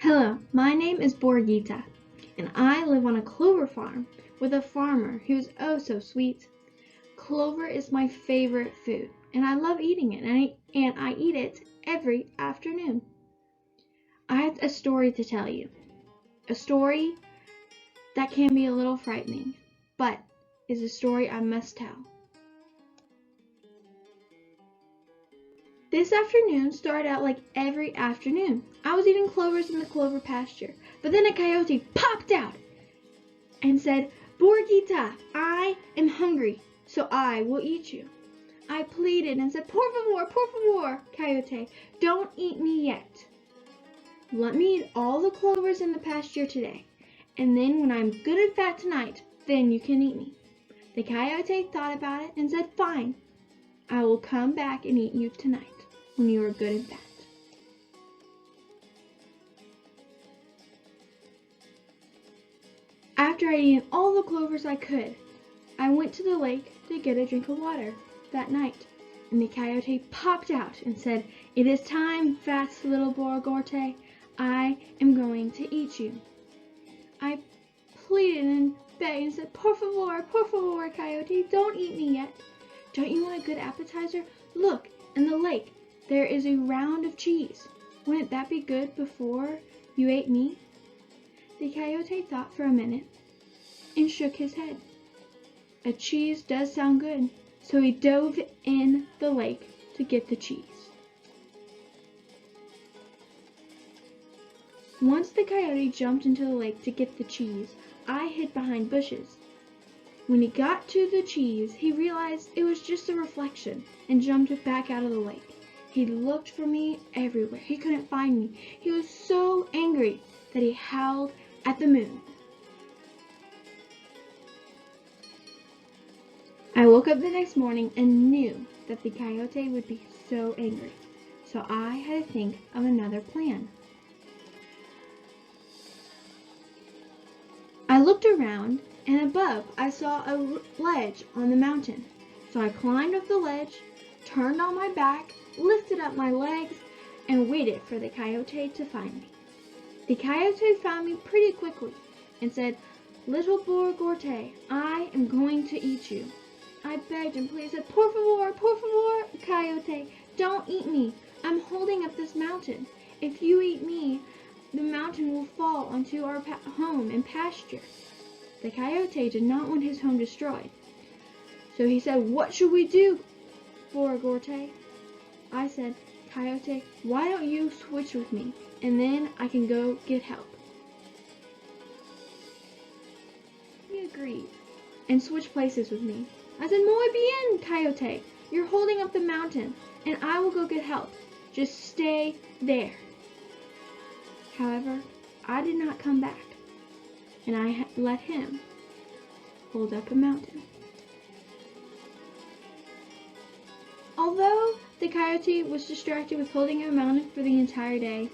Hello, my name is Borreguita, and I live on a clover farm with a farmer who's oh so sweet. Clover is my favorite food, and I love eating it, and I eat it every afternoon. I have a story to tell you, a story that can be a little frightening, but is a story I must tell. This afternoon started out like every afternoon. I was eating clovers in the clover pasture, but then a coyote popped out and said, "Borreguita, I am hungry, so I will eat you." I pleaded and said, por favor, Coyote, don't eat me yet. Let me eat all the clovers in the pasture today, and then when I'm good and fat tonight, then you can eat me. The coyote thought about it and said, fine, I will come back and eat you tonight when you are good and fat. After I ate all the clovers I could, I went to the lake to get a drink of water that night, and the coyote popped out and said, "It is time, fat little Borreguita. I am going to eat you." I pleaded and begged and said, por favor, Coyote, don't eat me yet. Don't you want a good appetizer? Look, in the lake, there is a round of cheese. Wouldn't that be good before you ate me? The coyote thought for a minute and shook his head. A cheese does sound good, so he dove in the lake to get the cheese. Once the coyote jumped into the lake to get the cheese, I hid behind bushes. When he got to the cheese, he realized it was just a reflection and jumped back out of the lake. He looked for me everywhere. He couldn't find me. He was so angry that he howled at the moon. I woke up the next morning and knew that the coyote would be so angry, so I had to think of another plan. I looked around, and above I saw a ledge on the mountain. So I climbed up the ledge, turned on my back, lifted up my legs, and waited for the coyote to find me. The coyote found me pretty quickly and said, "Little Borreguita, I am going to eat you." I begged and pleaded, said, por favor, Coyote, don't eat me. I'm holding up this mountain. If you eat me, the mountain will fall onto our home and pasture. The coyote did not want his home destroyed. So he said, "What should we do, Borreguita?" I said, "Coyote, why don't you switch with me, and then I can go get help." He agreed and switched places with me. I said, "Muy bien, Coyote. You're holding up the mountain, and I will go get help. Just stay there." However, I did not come back, and I let him hold up a mountain. Although the coyote was distracted with holding a mountain for the entire day,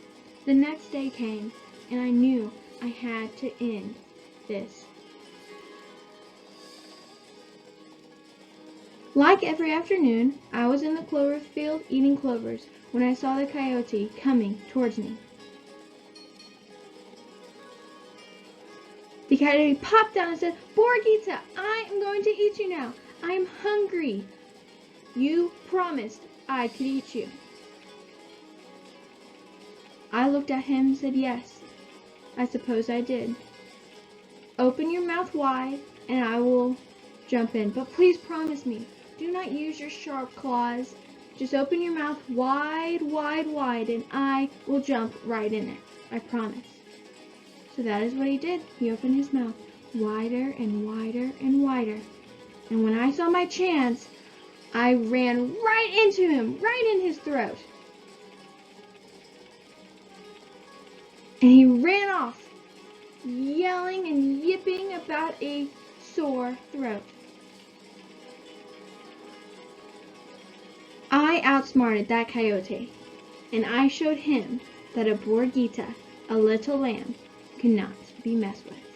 the next day came, and I knew I had to end this. Like every afternoon, I was in the clover field eating clovers when I saw the coyote coming towards me. The coyote popped down and said, "Borreguita, I am going to eat you now. I am hungry. You promised I could eat you." I looked at him and said, "Yes, I suppose I did. Open your mouth wide and I will jump in. But please promise me, do not use your sharp claws. Just open your mouth wide, and I will jump right in it. I promise." So that is what he did. He opened his mouth wider and wider and wider. And when I saw my chance, I ran right into him, right in his throat. And he ran off, yelling and yipping about a sore throat. I outsmarted that coyote, and I showed him that a Borreguita, a little lamb, cannot be messed with.